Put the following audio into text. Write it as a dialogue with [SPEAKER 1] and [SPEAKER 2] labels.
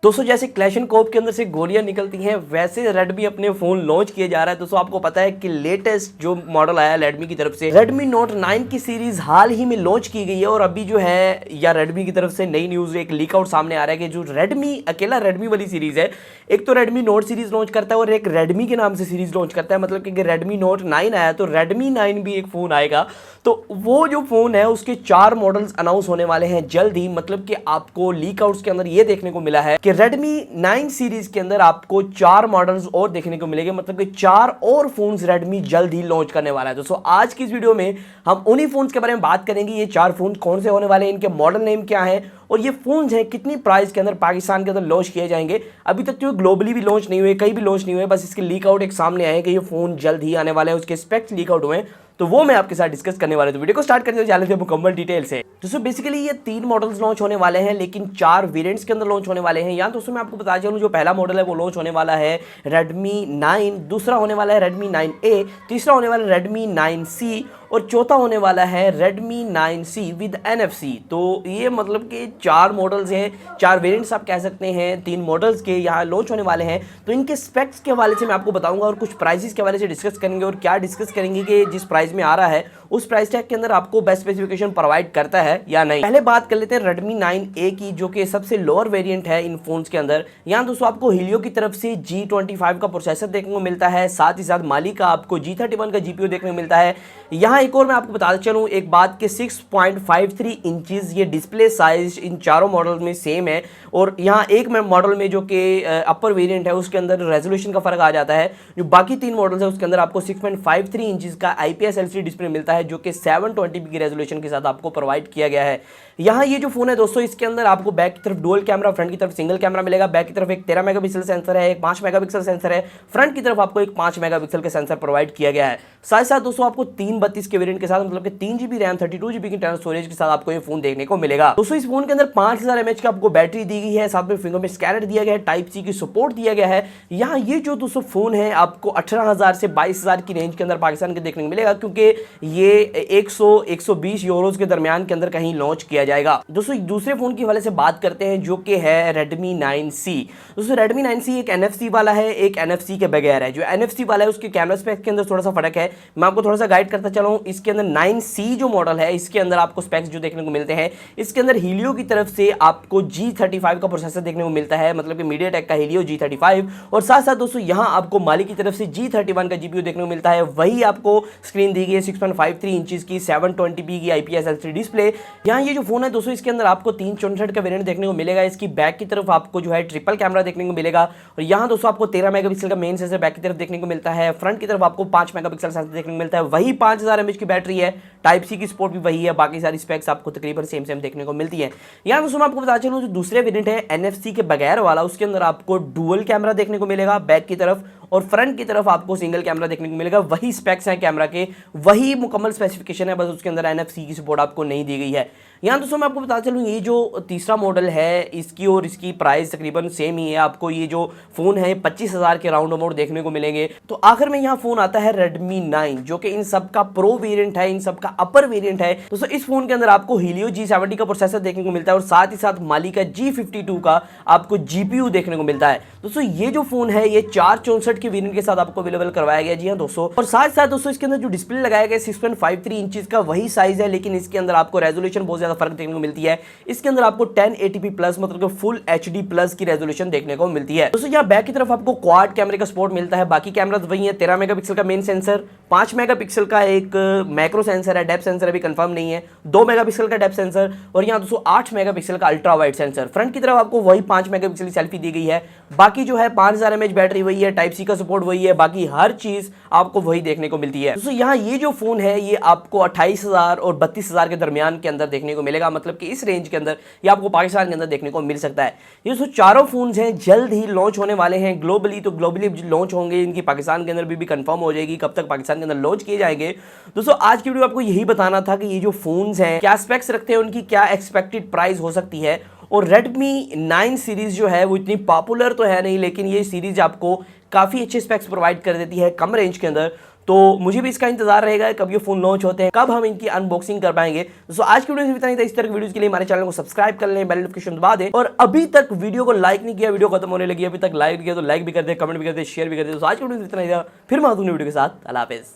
[SPEAKER 1] दोस्तों जैसे क्लैशनकोफ के अंदर से गोलियां निकलती हैं वैसे रेडमी अपने फोन लॉन्च किए जा रहा है। दोस्तों आपको पता है कि लेटेस्ट जो मॉडल आया रेडमी की तरफ से रेडमी नोट 9 की सीरीज हाल ही में लॉन्च की गई है। और अभी जो है या रेडमी की तरफ से नई न्यूज एक लीक आउट सामने आ रहा है कि जो रेडमी अकेला रेडमी वाली सीरीज है, एक तो रेडमी नोट सीरीज लॉन्च करता है और एक रेडमी के नाम से सीरीज लॉन्च करता है। मतलब कि रेडमी नोट 9 आया तो रेडमी 9 भी एक फोन आएगा। तो वो जो फोन है उसके 4 मॉडल्स अनाउंस होने वाले हैं जल्द ही। मतलब कि आपको लीक आउट्स के अंदर ये देखने को मिला है कि रेडमी 9 सीरीज के अंदर आपको 4 मॉडल्स और देखने को मिलेंगे। मतलब कि 4 और फोन्स रेडमी जल्द ही लॉन्च करने वाला है। दोस्तों आज की इस वीडियो में हम उन्हीं फोन्स के बारे में बात करेंगे। ये 4 फोन कौन से होने वाले हैं, इनके मॉडल नेम क्या है और ये फोन्स हैं कितनी प्राइस के अंदर पाकिस्तान के अंदर लॉन्च किए जाएंगे। अभी तक तो ग्लोबली भी लॉन्च नहीं हुए, कहीं भी लॉन्च नहीं हुए, बस इसके लीक आउट एक सामने आए कि ये फोन जल्द ही आने वाला है, उसके स्पेक्स लीक आउट हुए हैं। तो वो मैं आपके साथ डिस्कस करने वाला हूं। तो वीडियो को स्टार्ट करने से जाने से मुकम्मल डिटेल से। दोस्तों बेसिकली ये 3 मॉडल्स लॉन्च होने वाले हैं लेकिन 4 वेरिएंट्स के अंदर लॉन्च होने वाले हैं। यहाँ दोस्तों मैं आपको बता चलूं जो पहला मॉडल है वो लॉन्च होने वाला है रेडमी 9, दूसरा होने वाला है रेडमी 9A, तीसरा होने वाला है रेडमी 9C और चौथा होने वाला है रेडमी 9C विद NFC। तो ये मतलब कि 4 मॉडल्स हैं, 4 वेरिएंट्स आप कह सकते हैं, 3 मॉडल्स के यहाँ लॉन्च होने वाले हैं। तो इनके स्पेक्स के हवाले से मैं आपको बताऊंगा और कुछ प्राइसेस के हवाले से डिस्कस करेंगे। और क्या डिस्कस करेंगे कि जिस प्राइस में आ रहा है उस प्राइस टैग के अंदर आपको बेस्ट स्पेसिफिकेशन प्रोवाइड करता है या नहीं। पहले बात कर लेते हैं रेडमी 9A की, जो कि सबसे लोअर वेरिएंट है इन फोन्स के अंदर। यहाँ दोस्तों आपको हीलियो की तरफ से G25 का प्रोसेसर देखने को मिलता है, साथ ही साथ माली का आपको G31 का GPU देखने को मिलता है। यहाँ एक और मैं आपको बताता चलूँ एक बात कि 6.53 इंचेस ये डिस्प्ले साइज इन चारों मॉडल में सेम है। और यहाँ एक मॉडल में जो कि अपर वेरिएंट है उसके अंदर रेजोल्यूशन का फर्क आ जाता है। जो बाकी 3 मॉडल्स है उसके अंदर आपको 6.53 इंचेस का IPS LCD डिस्प्ले मिलता है जो कि 720p की रेजोल्यूशन के साथ आपको प्रोवाइड किया गया है। यहाँ ये जो फोन है दोस्तों इसके अंदर आपको बैक की तरफ डुअल कैमरा, फ्रंट की तरफ सिंगल कैमरा मिलेगा। बैक की तरफ एक 13 मेगापिक्सल सेंसर है, एक 5 मेगापिक्सल सेंसर है, फ्रंट की तरफ आपको एक 5 मेगापिक्सल का सेंसर प्रोवाइड किया गया है। साथ साथ दोस्तों आपको 332 के वेरिएंट के साथ मतलब कि 3GB रैम 32GB की इंटरनल स्टोरेज के साथ आपको ये फोन देखने को मिलेगा। दोस्तों इस फोन के अंदर 5000 mAh की आपको बैटरी दी गई है, साथ में फिंगरप्रिंट स्कैनर दिया गया है, टाइप सी की सपोर्ट दिया गया है। यहाँ ये जो दोस्तों फोन है आपको 18,000 से 22,000 की रेंज के अंदर पाकिस्तान के देखने को मिलेगा, क्योंकि ये 100-120 यूरोज के दरमियान के अंदर कहीं लॉन्च किया जाएगा। दोस्तों दूसरे फोन की हवाले से बात करते हैं जो कि है Redmi 9C। दोस्तों Redmi 9C एक NFC वाला है, एक NFC के बगैर है। जो NFC वाला है उसके कैमरा स्पेक्स के अंदर थोड़ा सा फर्क है, मैं आपको थोड़ा सा गाइड करता चलूं। इसके अंदर 9C जो मॉडल है इसके अंदर आपको स्पेक्स जो देखने को मिलते हैं, इसके अंदर हीलियो की तरफ से आपको G35 का प्रोसेसर देखने को मिलता है, मतलब कि मीडियाटेक का हीलियो G35। और साथ साथ दोस्तों यहाँ आपको माली की तरफ से G31 का GPU देखने को मिलता है। वही आपको स्क्रीन दी गई है 6.53 इंचेस की 720p की IPS LCD डिस्प्ले। यहाँ ये जो फोन है दोस्तों इसके अंदर आपको 364 का वेरिएंट देखने को मिलेगा। इसकी बैक की तरफ आपको जो है ट्रिपल कैमरा देखने को मिलेगा। और यहाँ दोस्तों आपको 13 मेगापिक्सल का मेन सेंसर बैक की तरफ देखने को मिलता है, फ्रंट की तरफ आपको 5 मेगापिक्सल सेंसर देखने को मिलता है। वही 5000 mAh की बैटरी है, टाइप सी की सपोर्ट भी वही है, बाकी सारी स्पेक्स आपको तकरीबन सेम देखने को मिलती है। यहाँ दोस्तों मैं आपको बता चलूं जो दूसरे वेरिएंट है NFC के बगैर वाला, उसके अंदर आपको डुअल कैमरा देखने को मिलेगा बैक की तरफ, और फ्रंट की तरफ आपको सिंगल कैमरा देखने को मिलेगा। वही स्पेक्स हैं कैमरा के, वही मुकम्मल स्पेसिफिकेशन है, बस उसके अंदर NFC की सपोर्ट आपको नहीं दी गई है। यहाँ दोस्तों मैं आपको बता चलूँ ये जो तीसरा मॉडल है इसकी और इसकी प्राइस तकरीबन सेम ही है। आपको ये जो फोन है 25,000 के राउंड अबाउट देखने को मिलेंगे। तो आखिर में यहाँ फोन आता है Redmi 9 जो कि इन सब का प्रो वेरिएंट है, इन सब का अपर वेरिएंट है। दोस्तों इस फोन के अंदर आपको हीलियो G70 का प्रोसेसर देखने को मिलता है और साथ ही साथ माली का G52 का आपको GPU देखने को मिलता है। दोस्तों ये जो फोन है ये 464 के वेरिएंट के साथ आपको अवेलेबल करवाया गया। जी हाँ दोस्तों, और साथ साथ दोस्तों इसके अंदर जो डिस्प्ले लगाया गया 6.53 इंचेस का वही साइज है, लेकिन इसके अंदर आपको रेजोल्यूशन बहुत ज्यादा फर्क देखने को मिलती है। इसके अंदर आपको 1080p प्लस मतलब कि फुल HD प्लस की रेजोल्यूशन देखने को मिलती है। दोस्तों यहाँ बैक की तरफ आपको क्वाड कैमरे का सपोर्ट मिलता है, बाकी कैमरा वही है, 13 मेगापिक्सल का मेन सेंसर, 5 मेगापिक्सल का एक मैक्रो सेंसर है, डेप्थ सेंसर अभी कंफर्म नहीं है, 2 मेगापिक्सल का डेप्थ सेंसर, और यहाँ दोस्तों 8 मेगापिक्सल का अल्ट्रा वाइड सेंसर। फ्रंट की तरफ आपको वही 5 मेगापिक्सल की सेल्फी दी गई है, बाकी जो है 5000 mAh बैटरी वही है, टाइप सी का सपोर्ट वही है, बाकी हर चीज आपको वही देखने को मिलती है। दोस्तों यहाँ ये जो फोन है ये आपको 28,000 और 32,000 के दरमियान के अंदर देखने को मिलेगा, मतलब कि इस रेंज के अंदर ये आपको पाकिस्तान के अंदर देखने को मिल सकता है। ये दोस्तों चारों फोन्स हैं जल्द ही लॉन्च होने वाले हैं ग्लोबली, तो ग्लोबली लॉन्च होंगे, इनकी पाकिस्तान के अंदर भी कंफर्म हो जाएगी कब तक पाकिस्तान के अंदर लॉन्च किए जाएंगे। दोस्तों आज की वीडियो आपको यही बताना था कि ये जो फोन्स हैं क्या स्पेक्स रखते हैं, उनकी क्या एक्सपेक्टेड प्राइस हो सकती है। और Redmi 9 सीरीज जो है वो इतनी पॉपुलर तो है नहीं, लेकिन ये सीरीज आपको काफ़ी अच्छे स्पेक्स प्रोवाइड कर देती है कम रेंज के अंदर। तो मुझे भी इसका इंतजार रहेगा कब ये फोन लॉन्च होते हैं, कब हम इनकी अनबॉक्सिंग कर पाएंगे। तो आज की वीडियो में इतना ही था। इस तरह की वीडियोस के लिए हमारे चैनल को सब्सक्राइब कर लें, बेल नोटिफिकेशन दबा दें, और अभी तक वीडियो को लाइक नहीं किया, वीडियो खत्म होने लगी, अभी तक लाइक किया तो लाइक भी कर दे, कमेंट भी कर दे, शेयर भी कर दे। तो आज की वीडियो में इतना ही था। फिर मैं वीडियो के साथ। अल्लाह हाफिज़।